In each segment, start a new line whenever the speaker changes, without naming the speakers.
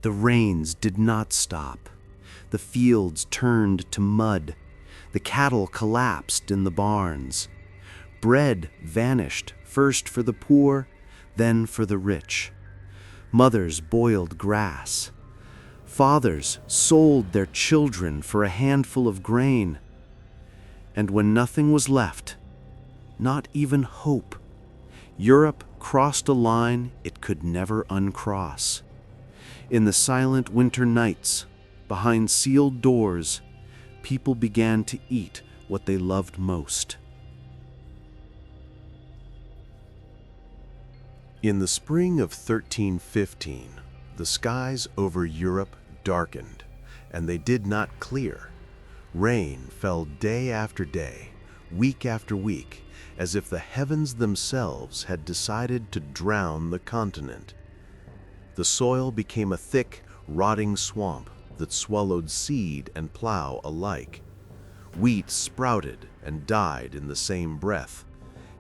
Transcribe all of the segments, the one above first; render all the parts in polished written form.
The rains did not stop. The fields turned to mud. The cattle collapsed in the barns. Bread vanished, first for the poor, then for the rich. Mothers boiled grass. Fathers sold their children for a handful of grain. And when nothing was left, not even hope, Europe crossed a line it could never uncross. In the silent winter nights, behind sealed doors, people began to eat what they loved most.
In the spring of 1315, the skies over Europe darkened, and they did not clear. Rain fell day after day, week after week, as if the heavens themselves had decided to drown the continent. The soil became a thick, rotting swamp that swallowed seed and plow alike. Wheat sprouted and died in the same breath.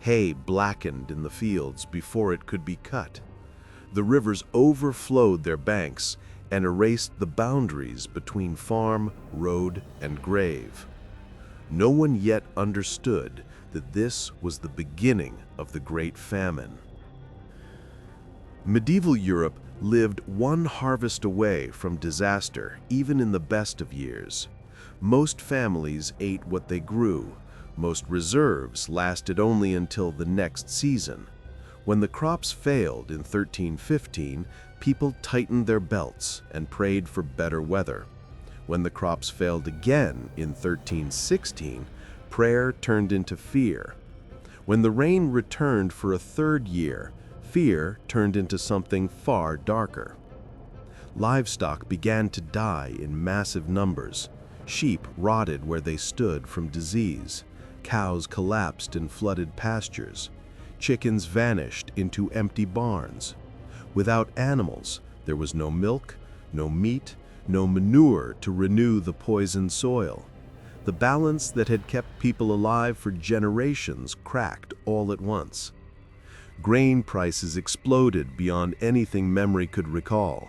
Hay blackened in the fields before it could be cut. The rivers overflowed their banks and erased the boundaries between farm, road, and grave. No one yet understood that this was the beginning of the Great Famine. Medieval Europe lived one harvest away from disaster, even in the best of years. Most families ate what they grew. Most reserves lasted only until the next season. When the crops failed in 1315, people tightened their belts and prayed for better weather. When the crops failed again in 1316, prayer turned into fear. When the rain returned for a third year, fear turned into something far darker. Livestock began to die in massive numbers. Sheep rotted where they stood from disease. Cows collapsed in flooded pastures. Chickens vanished into empty barns. Without animals, there was no milk, no meat, no manure to renew the poisoned soil. The balance that had kept people alive for generations cracked all at once. Grain prices exploded beyond anything memory could recall.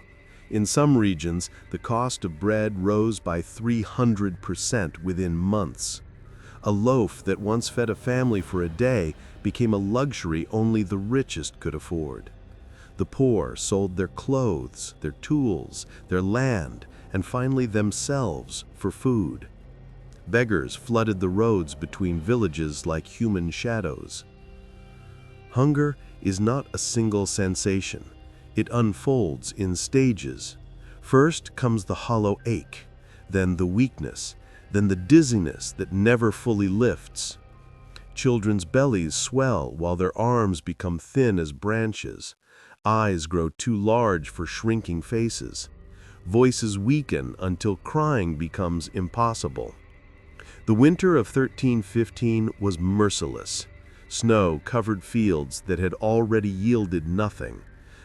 In some regions, the cost of bread rose by 300% within months. A loaf that once fed a family for a day became a luxury only the richest could afford. The poor sold their clothes, their tools, their land, and finally themselves for food. Beggars flooded the roads between villages like human shadows. Hunger is not a single sensation. It unfolds in stages. First comes the hollow ache, then the weakness, then the dizziness that never fully lifts. Children's bellies swell while their arms become thin as branches. Eyes grow too large for shrinking faces. Voices weaken until crying becomes impossible. The winter of 1315 was merciless. Snow covered fields that had already yielded nothing.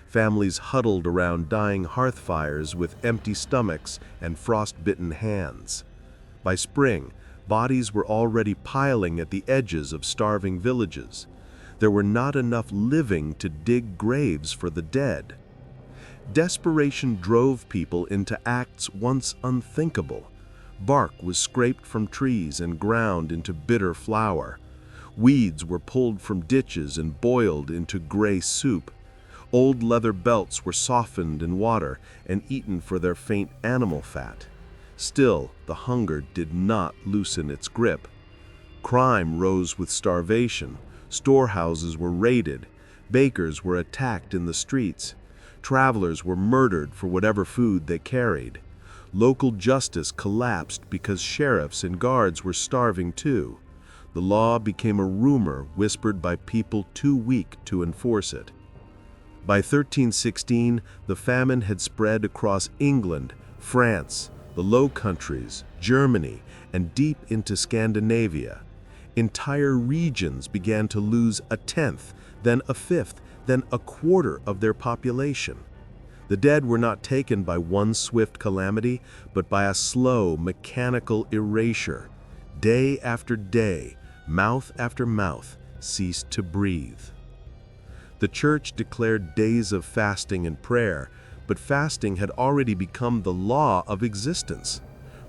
Families huddled around dying hearth fires with empty stomachs and frost-bitten hands. By spring, bodies were already piling at the edges of starving villages. There were not enough living to dig graves for the dead. Desperation drove people into acts once unthinkable. Bark was scraped from trees and ground into bitter flour. Weeds were pulled from ditches and boiled into gray soup. Old leather belts were softened in water and eaten for their faint animal fat. Still, the hunger did not loosen its grip. Crime rose with starvation. Storehouses were raided. Bakers were attacked in the streets. Travelers were murdered for whatever food they carried. Local justice collapsed because sheriffs and guards were starving too. The law became a rumor whispered by people too weak to enforce it. By 1316, the famine had spread across England, France, the Low Countries, Germany, and deep into Scandinavia. Entire regions began to lose a tenth, then a fifth, then a quarter of their population. The dead were not taken by one swift calamity, but by a slow, mechanical erasure. Day after day, mouth after mouth ceased to breathe. The church declared days of fasting and prayer, but fasting had already become the law of existence.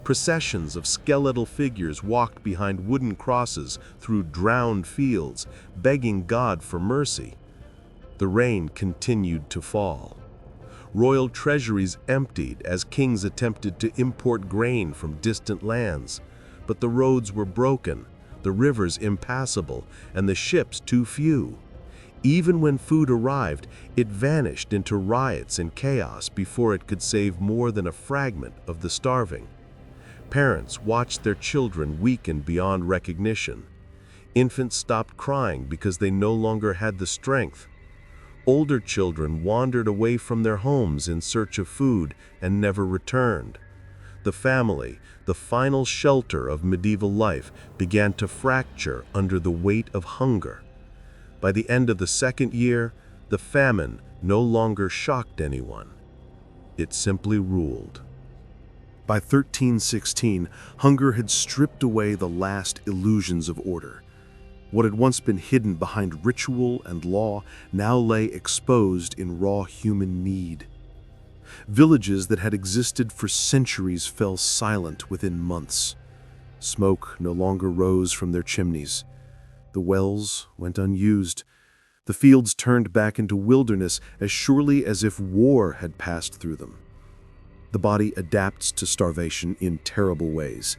Processions of skeletal figures walked behind wooden crosses through drowned fields, begging God for mercy. The rain continued to fall. Royal treasuries emptied as kings attempted to import grain from distant lands, but the roads were broken, the rivers impassable, and the ships too few. Even when food arrived, it vanished into riots and chaos before it could save more than a fragment of the starving. Parents watched their children weaken beyond recognition. Infants stopped crying because they no longer had the strength. Older children wandered away from their homes in search of food and never returned. The family, the final shelter of medieval life, began to fracture under the weight of hunger. By the end of the second year, the famine no longer shocked anyone. It simply ruled.
By 1316, hunger had stripped away the last illusions of order. What had once been hidden behind ritual and law now lay exposed in raw human need. Villages that had existed for centuries fell silent within months. Smoke no longer rose from their chimneys. The wells went unused. The fields turned back into wilderness as surely as if war had passed through them. The body adapts to starvation in terrible ways.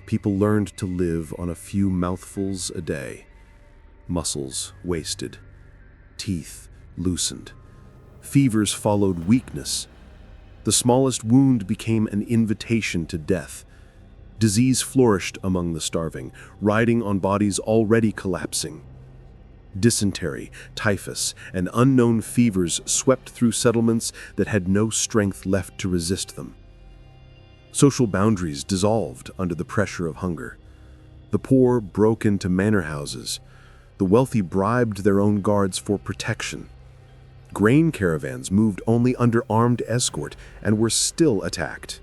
People learned to live on a few mouthfuls a day. Muscles wasted. Teeth loosened. Fevers followed weakness. The smallest wound became an invitation to death. Disease flourished among the starving, riding on bodies already collapsing. Dysentery, typhus, and unknown fevers swept through settlements that had no strength left to resist them. Social boundaries dissolved under the pressure of hunger. The poor broke into manor houses. The wealthy bribed their own guards for protection. Grain caravans moved only under armed escort and were still attacked.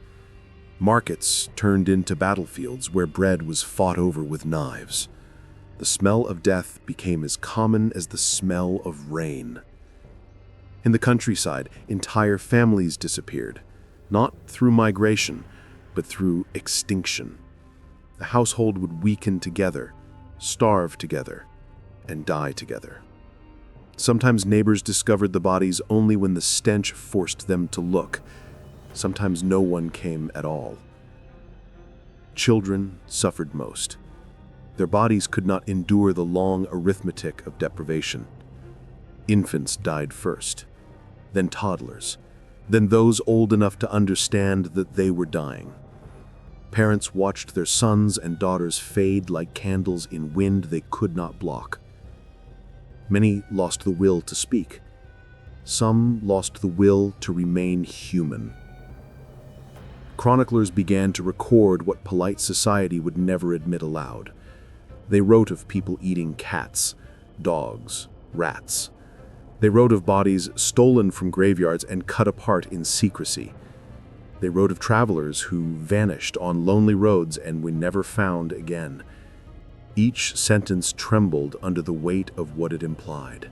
Markets turned into battlefields where bread was fought over with knives. The smell of death became as common as the smell of rain. In the countryside, entire families disappeared, not through migration, but through extinction. The household would weaken together, starve together, and die together. Sometimes neighbors discovered the bodies only when the stench forced them to look. Sometimes no one came at all. Children suffered most. Their bodies could not endure the long arithmetic of deprivation. Infants died first, then toddlers, then those old enough to understand that they were dying. Parents watched their sons and daughters fade like candles in wind they could not block. Many lost the will to speak. Some lost the will to remain human. Chroniclers began to record what polite society would never admit aloud. They wrote of people eating cats, dogs, rats. They wrote of bodies stolen from graveyards and cut apart in secrecy. They wrote of travelers who vanished on lonely roads and were never found again. Each sentence trembled under the weight of what it implied.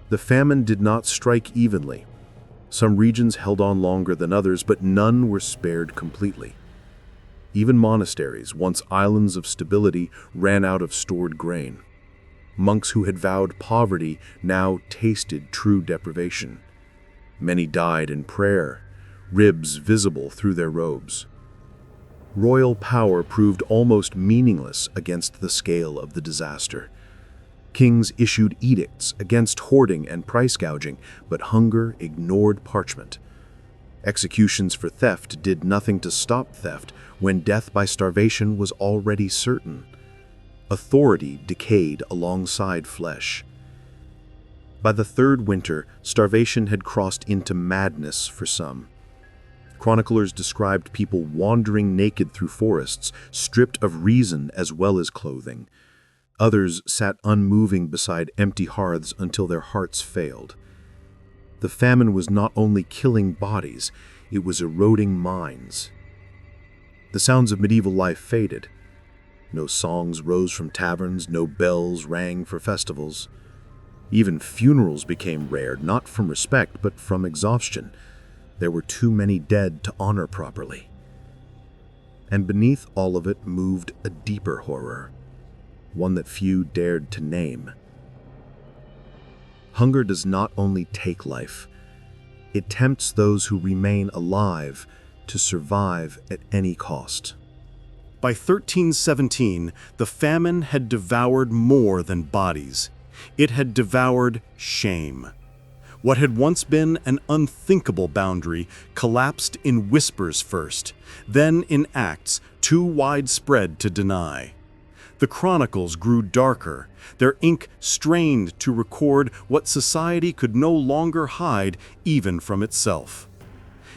The famine did not strike evenly. Some regions held on longer than others, but none were spared completely. Even monasteries, once islands of stability, ran out of stored grain. Monks who had vowed poverty now tasted true deprivation. Many died in prayer, ribs visible through their robes. Royal power proved almost meaningless against the scale of the disaster. Kings issued edicts against hoarding and price gouging, but hunger ignored parchment. Executions for theft did nothing to stop theft when death by starvation was already certain. Authority decayed alongside flesh. By the third winter, starvation had crossed into madness for some. Chroniclers described people wandering naked through forests, stripped of reason as well as clothing. Others sat unmoving beside empty hearths until their hearts failed. The famine was not only killing bodies, it was eroding minds. The sounds of medieval life faded. No songs rose from taverns, no bells rang for festivals.
Even funerals became rare, not from respect, but from exhaustion. There were too many dead to honor properly. And beneath all of it moved a deeper horror, one that few dared to name. Hunger does not only take life, it tempts those who remain alive to survive at any cost.
By 1317, the famine had devoured more than bodies. It had devoured shame. What had once been an unthinkable boundary collapsed in whispers first, then in acts too widespread to deny. The chronicles grew darker, their ink strained to record what society could no longer hide even from itself.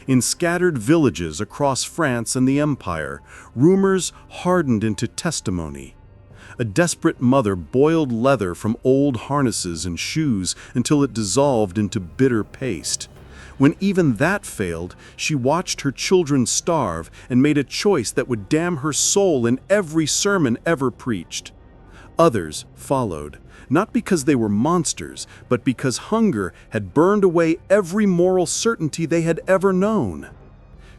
In scattered villages across France and the Empire, rumors hardened into testimony. A desperate mother boiled leather from old harnesses and shoes until it dissolved into bitter paste. When even that failed, she watched her children starve and made a choice that would damn her soul in every sermon ever preached. Others followed, not because they were monsters, but because hunger had burned away every moral certainty they had ever known.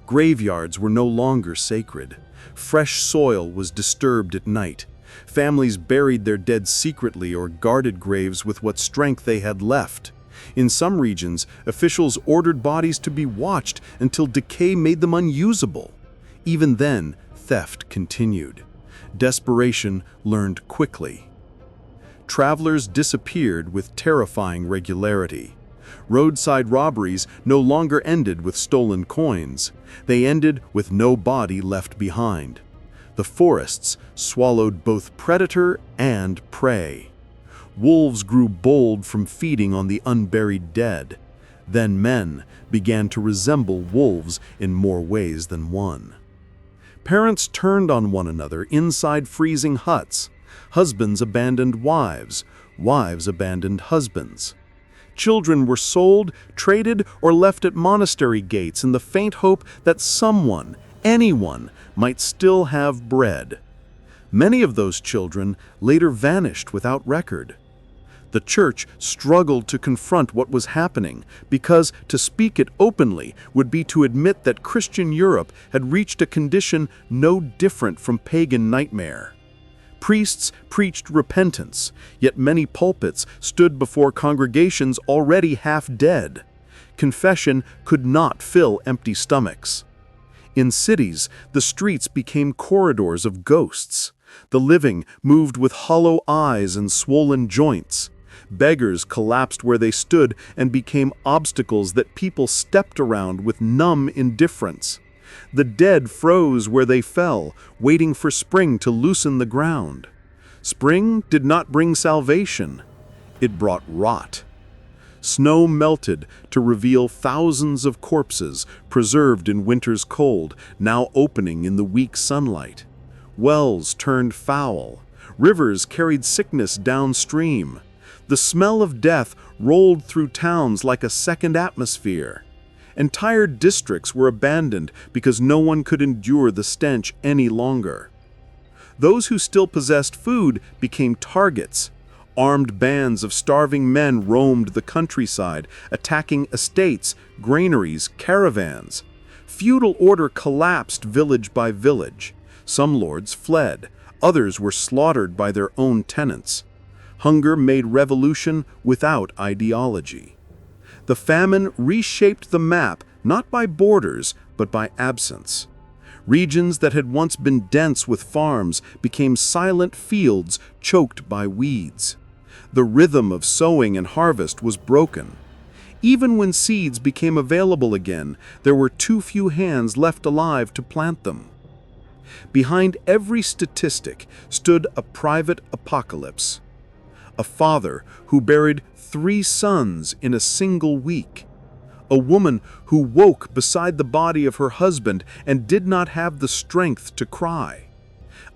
Graveyards were no longer sacred. Fresh soil was disturbed at night. Families buried their dead secretly or guarded graves with what strength they had left. In some regions, officials ordered bodies to be watched until decay made them unusable. Even then, theft continued. Desperation learned quickly. Travelers disappeared with terrifying regularity. Roadside robberies no longer ended with stolen coins. They ended with no body left behind. The forests swallowed both predator and prey. Wolves grew bold from feeding on the unburied dead. Then men began to resemble wolves in more ways than one. Parents turned on one another inside freezing huts. Husbands abandoned wives. Wives abandoned husbands. Children were sold, traded, or left at monastery gates in the faint hope that someone, anyone, might still have bread. Many of those children later vanished without record. The church struggled to confront what was happening because to speak it openly would be to admit that Christian Europe had reached a condition no different from pagan nightmare. Priests preached repentance, yet many pulpits stood before congregations already half dead. Confession could not fill empty stomachs. In cities, the streets became corridors of ghosts. The living moved with hollow eyes and swollen joints. Beggars collapsed where they stood and became obstacles that people stepped around with numb indifference. The dead froze where they fell, waiting for spring to loosen the ground. Spring did not bring salvation. It brought rot. Snow melted to reveal thousands of corpses preserved in winter's cold, now opening in the weak sunlight. Wells turned foul. Rivers carried sickness downstream. The smell of death rolled through towns like a second atmosphere. Entire districts were abandoned because no one could endure the stench any longer. Those who still possessed food became targets. Armed bands of starving men roamed the countryside, attacking estates, granaries, caravans. Feudal order collapsed village by village. Some lords fled. Others were slaughtered by their own tenants. Hunger made revolution without ideology. The famine reshaped the map, not by borders, but by absence. Regions that had once been dense with farms became silent fields choked by weeds. The rhythm of sowing and harvest was broken. Even when seeds became available again, there were too few hands left alive to plant them. Behind every statistic stood a private apocalypse. A father who buried 3 sons in a single week. A woman who woke beside the body of her husband and did not have the strength to cry.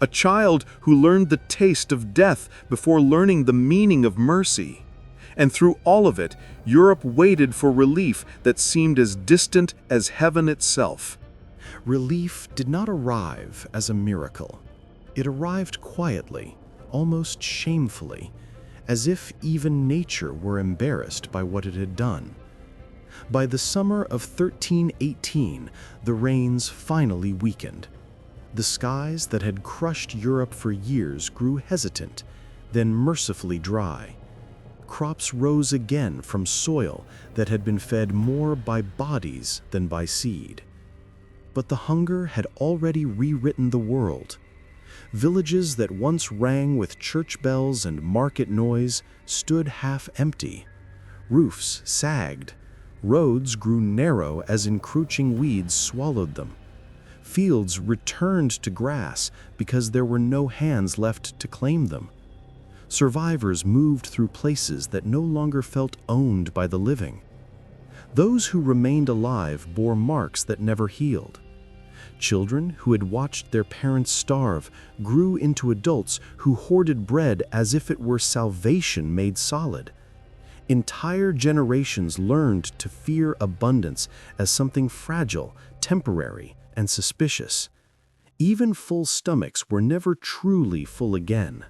A child who learned the taste of death before learning the meaning of mercy. And through all of it, Europe waited for relief that seemed as distant as heaven itself.
Relief did not arrive as a miracle. It arrived quietly, almost shamefully, as if even nature were embarrassed by what it had done. By the summer of 1318, the rains finally weakened. The skies that had crushed Europe for years grew hesitant, then mercifully dry. Crops rose again from soil that had been fed more by bodies than by seed. But the hunger had already rewritten the world. Villages that once rang with church bells and market noise stood half empty. Roofs sagged. Roads grew narrow as encroaching weeds swallowed them. Fields returned to grass because there were no hands left to claim them. Survivors moved through places that no longer felt owned by the living. Those who remained alive bore marks that never healed. Children who had watched their parents starve grew into adults who hoarded bread as if it were salvation made solid. Entire generations learned to fear abundance as something fragile, temporary, and suspicious. Even full stomachs were never truly full again.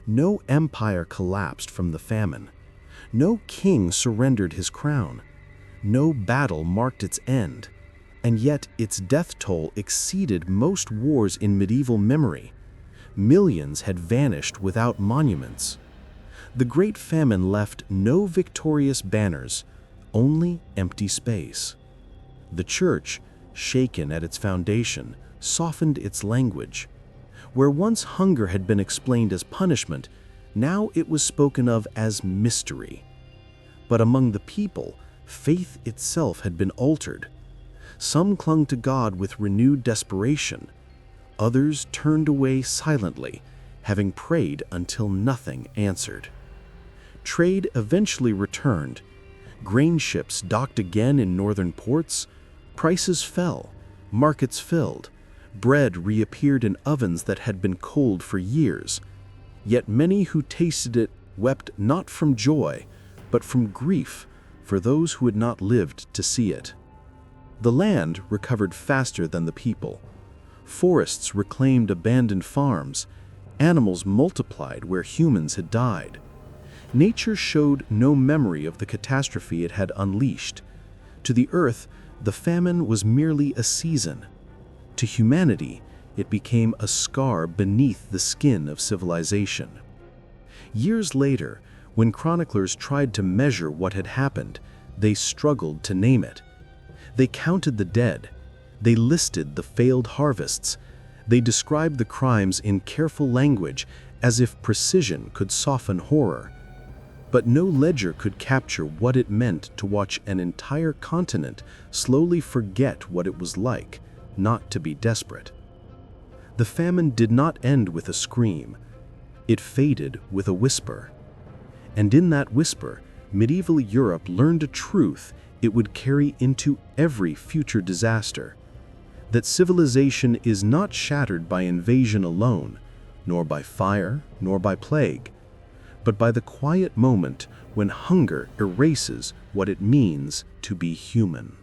No empire collapsed from the famine. No king surrendered his crown. No battle marked its end. And yet its death toll exceeded most wars in medieval memory. Millions had vanished without monuments. The Great Famine left no victorious banners, only empty space. The church, shaken at its foundation, softened its language. Where once hunger had been explained as punishment, now it was spoken of as mystery. But among the people, faith itself had been altered. Some clung to God with renewed desperation. Others turned away silently, having prayed until nothing answered. Trade eventually returned. Grain ships docked again in northern ports. Prices fell. Markets filled. Bread reappeared in ovens that had been cold for years. Yet many who tasted it wept not from joy, but from grief for those who had not lived to see it. The land recovered faster than the people. Forests reclaimed abandoned farms. Animals multiplied where humans had died. Nature showed no memory of the catastrophe it had unleashed. To the earth, the famine was merely a season. To humanity, it became a scar beneath the skin of civilization. Years later, when chroniclers tried to measure what had happened, they struggled to name it. They counted the dead. They listed the failed harvests. They described the crimes in careful language, as if precision could soften horror. But no ledger could capture what it meant to watch an entire continent slowly forget what it was like not to be desperate. The famine did not end with a scream. It faded with a whisper. And in that whisper, medieval Europe learned a truth it would carry into every future disaster: that civilization is not shattered by invasion alone, nor by fire, nor by plague, but by the quiet moment when hunger erases what it means to be human.